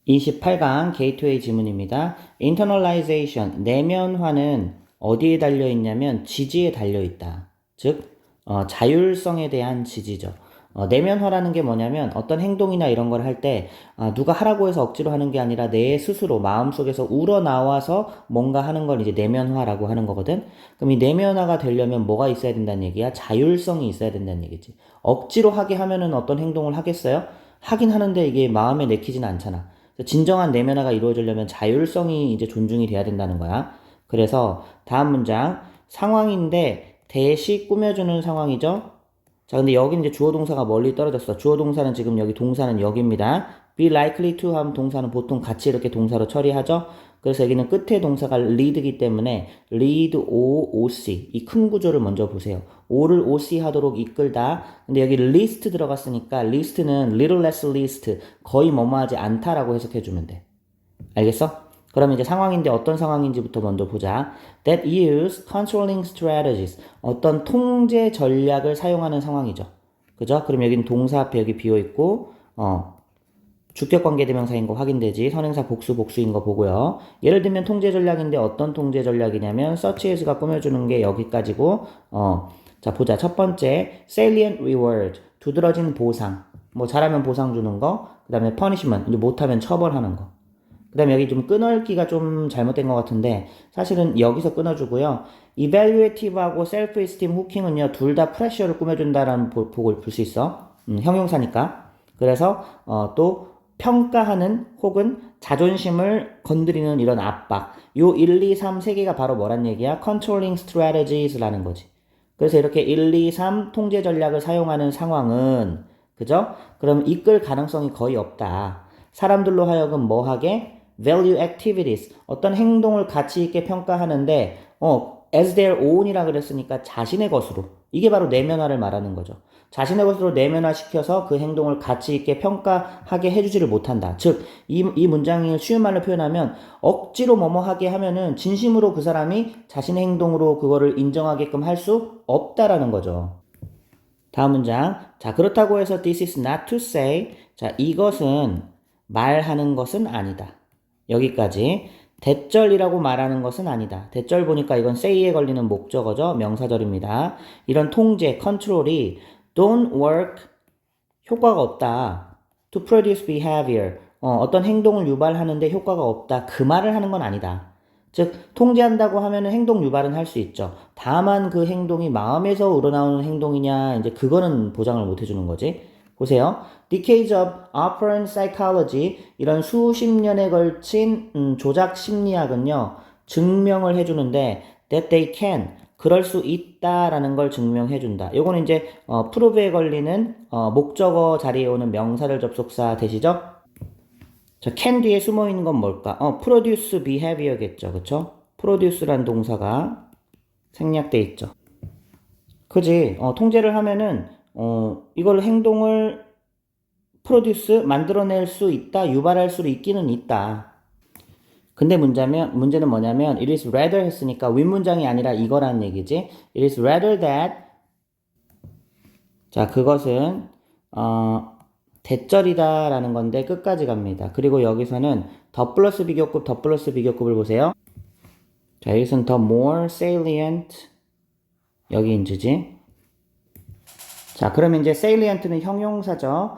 28강 게이트웨이 지문입니다. internalization, 내면화는 어디에 달려 있냐면 지지에 달려 있다. 즉, 자율성에 대한 지지죠. 내면화라는 게 뭐냐면 어떤 행동이나 이런 걸 할 때 누가 하라고 해서 억지로 하는 게 아니라 내 스스로 마음속에서 우러나와서 뭔가 하는 걸 이제 내면화라고 하는 거거든. 그럼 이 내면화가 되려면 뭐가 있어야 된다는 얘기야? 자율성이 있어야 된다는 얘기지. 억지로 하게 하면은 어떤 행동을 하겠어요? 하긴 하는데 이게 마음에 내키진 않잖아. 진정한 내면화가 이루어지려면 자율성이 이제 존중이 돼야 된다는 거야. 그래서 다음 문장 상황인데 대시 꾸며주는 상황이죠. 자, 근데 여기 이제 주어 동사가 멀리 떨어졌어. 주어 동사는 지금 여기 동사는 여기입니다. be likely to 하면 동사는 보통 같이 이렇게 동사로 처리하죠. 그래서 여기는 끝에 동사가 lead이기 때문에 lead o, oc 이 큰 구조를 먼저 보세요. o를 oc 하도록 이끌다. 근데 여기 list 들어갔으니까 list는 little less list 거의 뭐뭐하지 않다라고 해석해주면 돼. 알겠어? 그럼 이제 상황인데 어떤 상황인지부터 먼저 보자. That use controlling strategies. 어떤 통제 전략을 사용하는 상황이죠. 그죠? 그럼 여기는 동사 앞에 여기 비어있고, 주격 관계대명사인 거 확인되지. 선행사 복수인 거 보고요. 예를 들면 통제 전략인데 어떤 통제 전략이냐면 search as가 꾸며주는 게 여기까지고, 자, 보자. 첫 번째, salient reward. 두드러진 보상. 뭐 잘하면 보상 주는 거. 그 다음에 punishment. 이제 못하면 처벌하는 거. 그 다음에 여기 좀 끊어읽기가 좀 잘못된 것 같은데 사실은 여기서 끊어주고요. evaluative하고 self-esteem hooking은요. 둘 다 프레셔를 꾸며준다라는 보고 볼 수 있어. 형용사니까. 그래서 또 평가하는 혹은 자존심을 건드리는 이런 압박. 요 1, 2, 3 세 개가 바로 뭐란 얘기야? controlling strategies라는 거지. 그래서 이렇게 1, 2, 3 통제 전략을 사용하는 상황은 그죠? 그럼 이끌 가능성이 거의 없다. 사람들로 하여금 뭐 하게? value activities. 어떤 행동을 가치 있게 평가하는데, as their own이라 그랬으니까 자신의 것으로. 이게 바로 내면화를 말하는 거죠. 자신의 것으로 내면화시켜서 그 행동을 가치 있게 평가하게 해주지를 못한다. 즉, 이 문장을 쉬운 말로 표현하면, 억지로 뭐뭐 하게 하면은 진심으로 그 사람이 자신의 행동으로 그거를 인정하게끔 할 수 없다라는 거죠. 다음 문장. 자, 그렇다고 해서 this is not to say. 자, 이것은 말하는 것은 아니다. 여기까지. 대절이라고 말하는 것은 아니다. 대절 보니까 이건 say에 걸리는 목적어죠. 명사절입니다. 이런 통제, 컨트롤이 don't work, 효과가 없다. to produce behavior, 어떤 행동을 유발하는데 효과가 없다. 그 말을 하는 건 아니다. 즉, 통제한다고 하면은 행동 유발은 할 수 있죠. 다만 그 행동이 마음에서 우러나오는 행동이냐, 이제 그거는 보장을 못 해주는 거지. 보세요. Decades of operant psychology, 이런 수십 년에 걸친 조작 심리학은요, 증명을 해주는데, that they can, 그럴 수 있다라는 걸 증명해준다. 요거는 이제, prove에 걸리는, 목적어 자리에 오는 명사절 접속사 되시죠? 자, can 뒤에 숨어 있는 건 뭘까? produce behavior겠죠. 그쵸? produce란 동사가 생략돼 있죠. 그지? 통제를 하면은, 이걸 행동을 produce, 만들어낼 수 있다, 유발할 수 있기는 있다. 근데 문제는 뭐냐면, it is rather 했으니까 윗문장이 아니라 이거라는 얘기지. It is rather that, 자, 그것은, 대절이다라는 건데 끝까지 갑니다. 그리고 여기서는 더 플러스 비교급을 보세요. 자, 여기서는 더 more salient, 여기 인주지. 자, 그러면 이제 salient는 형용사죠.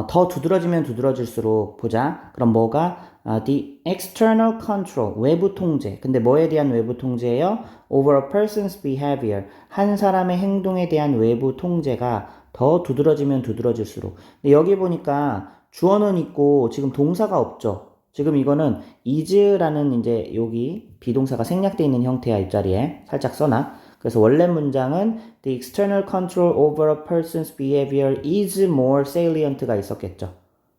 더 두드러지면 두드러질수록 보자. 그럼 뭐가? the external control, 외부 통제. 근데 뭐에 대한 외부 통제예요? over a person's behavior, 한 사람의 행동에 대한 외부 통제가 더 두드러지면 두드러질수록. 근데 여기 보니까 주어는 있고 지금 동사가 없죠. 지금 이거는 is라는 이제 여기 비동사가 생략되어 있는 형태야. 입자리에 살짝 써놔. 그래서 원래 문장은 the external control over a person's behavior is more salient가 있었겠죠.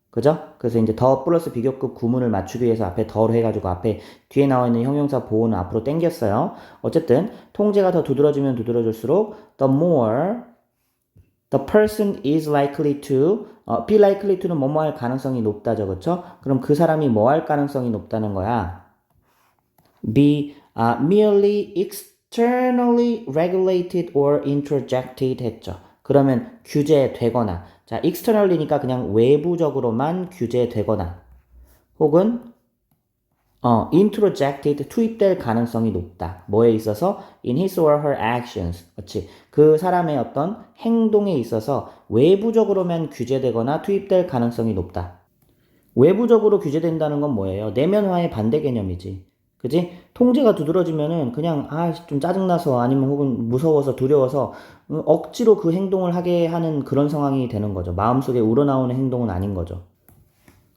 그죠? 그래서 이제 더 플러스 비교급 구문을 맞추기 위해서 앞에 더로 해가지고 앞에 뒤에 나와 있는 형용사 보호는 앞으로 당겼어요. 어쨌든 통제가 더 두드러지면 두드러질수록 the more the person is likely to, be likely to는 뭐뭐 할 가능성이 높다죠. 그쵸? 그럼 그 사람이 뭐 할 가능성이 높다는 거야? be merely externally regulated or introjected 했죠. 그러면 규제되거나, 자, externally니까 그냥 외부적으로만 규제되거나, 혹은 introjected, 투입될 가능성이 높다. 뭐에 있어서? in his or her actions. 그렇지. 그 사람의 어떤 행동에 있어서 외부적으로만 규제되거나 투입될 가능성이 높다. 외부적으로 규제된다는 건 뭐예요? 내면화의 반대 개념이지. 그지? 통제가 두드러지면은 그냥 좀 짜증나서 아니면 혹은 무서워서 두려워서 억지로 그 행동을 하게 하는 그런 상황이 되는 거죠. 마음속에 우러나오는 행동은 아닌 거죠.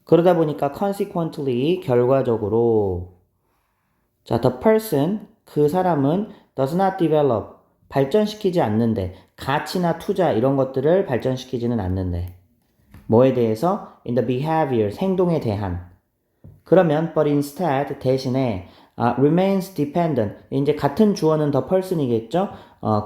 그러다 보니까 consequently 결과적으로 자, the person 그 사람은 does not develop 발전시키지 않는데 가치나 투자 이런 것들을 발전시키지는 않는데 뭐에 대해서 in the behaviors 행동에 대한 그러면 but instead 대신에 remains dependent 이제 같은 주어는 the person이겠죠.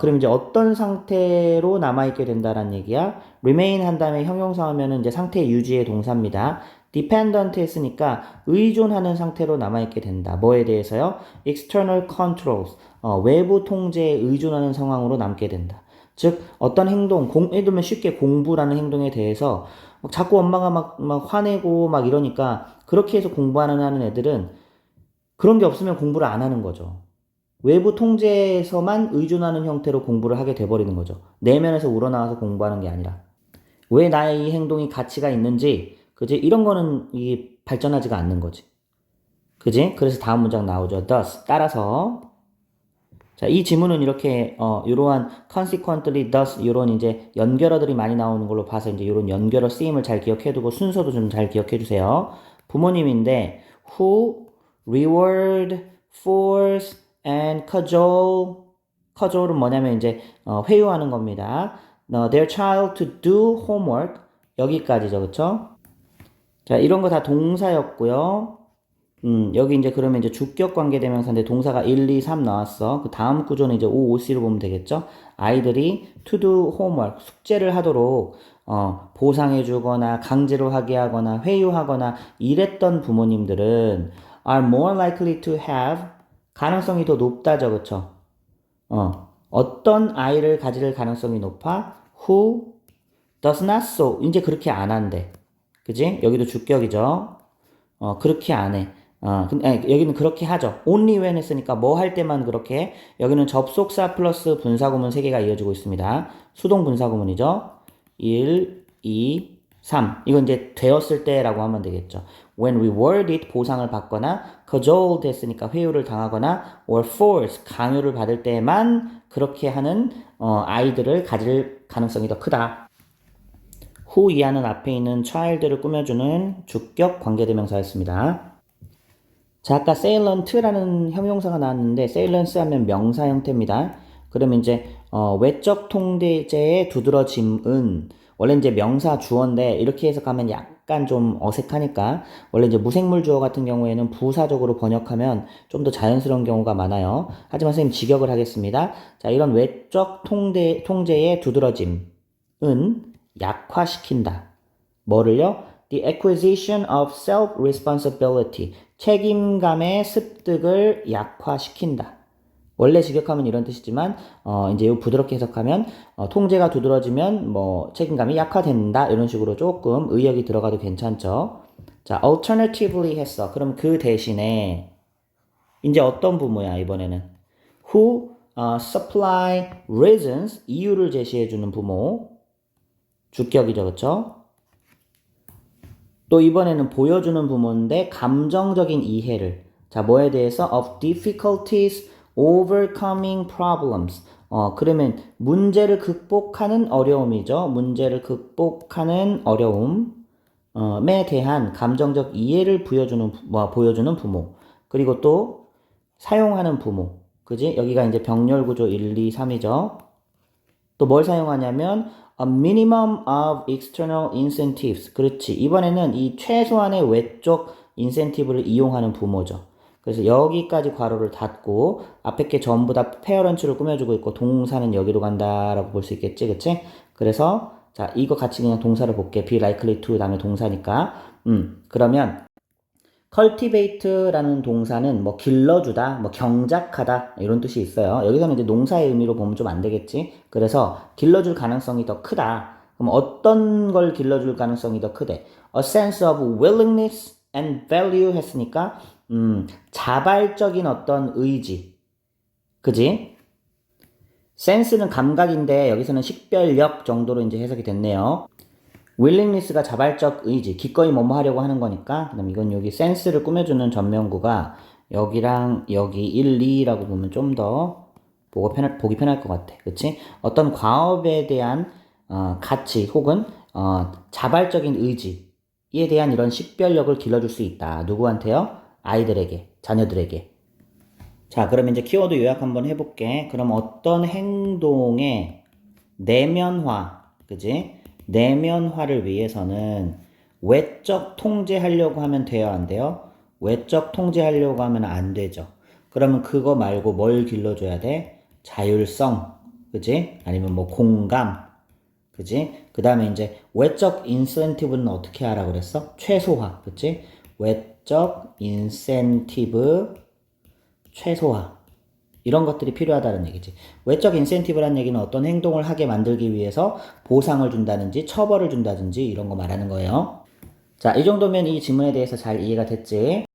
그럼 이제 어떤 상태로 남아있게 된다라는 얘기야. remain 한 다음에 형용사 하면은 이제 상태 유지의 동사입니다. dependent 했으니까 의존하는 상태로 남아있게 된다. 뭐에 대해서요? external controls 외부 통제에 의존하는 상황으로 남게 된다. 즉 어떤 행동, 예를 들면 쉽게 공부라는 행동에 대해서 자꾸 엄마가 막 화내고 막 이러니까 그렇게 해서 공부하는 애들은 그런 게 없으면 공부를 안 하는 거죠. 외부 통제에서만 의존하는 형태로 공부를 하게 돼버리는 거죠. 내면에서 우러나와서 공부하는 게 아니라. 왜 나의 이 행동이 가치가 있는지, 그지? 이런 거는 이 발전하지가 않는 거지. 그지? 그래서 다음 문장 나오죠. thus, 따라서. 자, 이 지문은 이렇게, 이러한 consequently, thus, 이런 이제 연결어들이 많이 나오는 걸로 봐서 이제 이런 연결어 쓰임을 잘 기억해두고 순서도 좀 잘 기억해주세요. 부모님인데, who reward, force, and cajole. cajole은 뭐냐면 이제, 회유하는 겁니다. their child to do homework. 여기까지죠, 그쵸? 자, 이런 거 다 동사였고요. 여기 이제 그러면 이제 주격 관계대명사인데 동사가 1, 2, 3 나왔어. 그 다음 구조는 이제 O, OC로 보면 되겠죠? 아이들이 to do homework, 숙제를 하도록, 보상해주거나 강제로 하게 하거나 회유하거나 이랬던 부모님들은 are more likely to have, 가능성이 더 높다죠, 그쵸? 어떤 아이를 가질 가능성이 높아? who does not so, 이제 그렇게 안 한대. 그지? 여기도 주격이죠. 그렇게 안 해. 근데 여기는 그렇게 하죠. only when 했으니까 뭐 할 때만 그렇게 해. 여기는 접속사 플러스 분사구문 3개가 이어지고 있습니다. 수동 분사구문이죠. 1, 2, 3. 이건 이제 되었을 때라고 하면 되겠죠. When reward it, 보상을 받거나, cajoled 했으니까 회유를 당하거나, or force, 강요를 받을 때만 그렇게 하는, 아이들을 가질 가능성이 더 크다. who 이하는 앞에 있는 child를 꾸며주는 주격 관계대명사였습니다. 자, 아까 saillant라는 형용사가 나왔는데 saillance 하면 명사 형태입니다. 그러면 이제 외적 통제의 두드러짐은 원래 이제 명사 주어인데 이렇게 해서 가면 약간 좀 어색하니까 원래 이제 무생물 주어 같은 경우에는 부사적으로 번역하면 좀 더 자연스러운 경우가 많아요. 하지만 선생님 직역을 하겠습니다. 자, 이런 외적 통제의 두드러짐은 약화시킨다. 뭐를요? The acquisition of self-responsibility. 책임감의 습득을 약화시킨다. 원래 직역하면 이런 뜻이지만, 이제 부드럽게 해석하면, 통제가 두드러지면, 책임감이 약화된다. 이런 식으로 조금 의역이 들어가도 괜찮죠. 자, alternatively 했어. 그럼 그 대신에, 이제 어떤 부모야, 이번에는? who, supply reasons, 이유를 제시해주는 부모. 주격이죠, 그쵸? 또 이번에는 보여주는 부모인데 감정적인 이해를 자 뭐에 대해서 of difficulties overcoming problems 그러면 문제를 극복하는 어려움이죠. 문제를 극복하는 어려움에 대한 감정적 이해를 보여주는 부모 그리고 또 사용하는 부모 그지? 여기가 이제 병렬 구조 1, 2, 3이죠. 또 뭘 사용하냐면 a minimum of external incentives. 그렇지. 이번에는 이 최소한의 외적 인센티브를 이용하는 부모죠. 그래서 여기까지 괄호를 닫고 앞에 게 전부 다 페어런츠를 꾸며주고 있고 동사는 여기로 간다라고 볼 수 있겠지. 그치? 그래서 자 이거 같이 그냥 동사를 볼게. be likely to 다음에 동사니까. 그러면 cultivate라는 동사는 길러주다, 경작하다 이런 뜻이 있어요. 여기서는 이제 농사의 의미로 보면 좀 안 되겠지. 그래서 길러줄 가능성이 더 크다. 그럼 어떤 걸 길러줄 가능성이 더 크대? A sense of willingness and value 했으니까 자발적인 어떤 의지. 그지? sense는 감각인데 여기서는 식별력 정도로 이제 해석이 됐네요. willingness가 자발적 의지, 기꺼이 뭐뭐 하려고 하는 거니까. 그다음 이건 여기 sense를 꾸며주는 전면구가 여기랑 여기 1, 2라고 보면 좀 더 보기 편할 것 같아. 그치? 어떤 과업에 대한 가치 혹은 자발적인 의지에 대한 이런 식별력을 길러줄 수 있다. 누구한테요? 아이들에게, 자녀들에게. 자, 그럼 이제 키워드 요약 한번 해볼게. 그럼 어떤 행동의 내면화, 그지? 내면화를 위해서는 외적 통제하려고 하면 돼요, 안 돼요? 외적 통제하려고 하면 안 되죠. 그러면 그거 말고 뭘 길러줘야 돼? 자율성, 그지? 아니면 뭐 공감, 그지? 그 다음에 이제 외적 인센티브는 어떻게 하라 그랬어? 최소화, 그지? 외적 인센티브 최소화. 이런 것들이 필요하다는 얘기지. 외적 인센티브란 얘기는 어떤 행동을 하게 만들기 위해서 보상을 준다든지 처벌을 준다든지 이런 거 말하는 거예요. 자, 이 정도면 이 지문에 대해서 잘 이해가 됐지?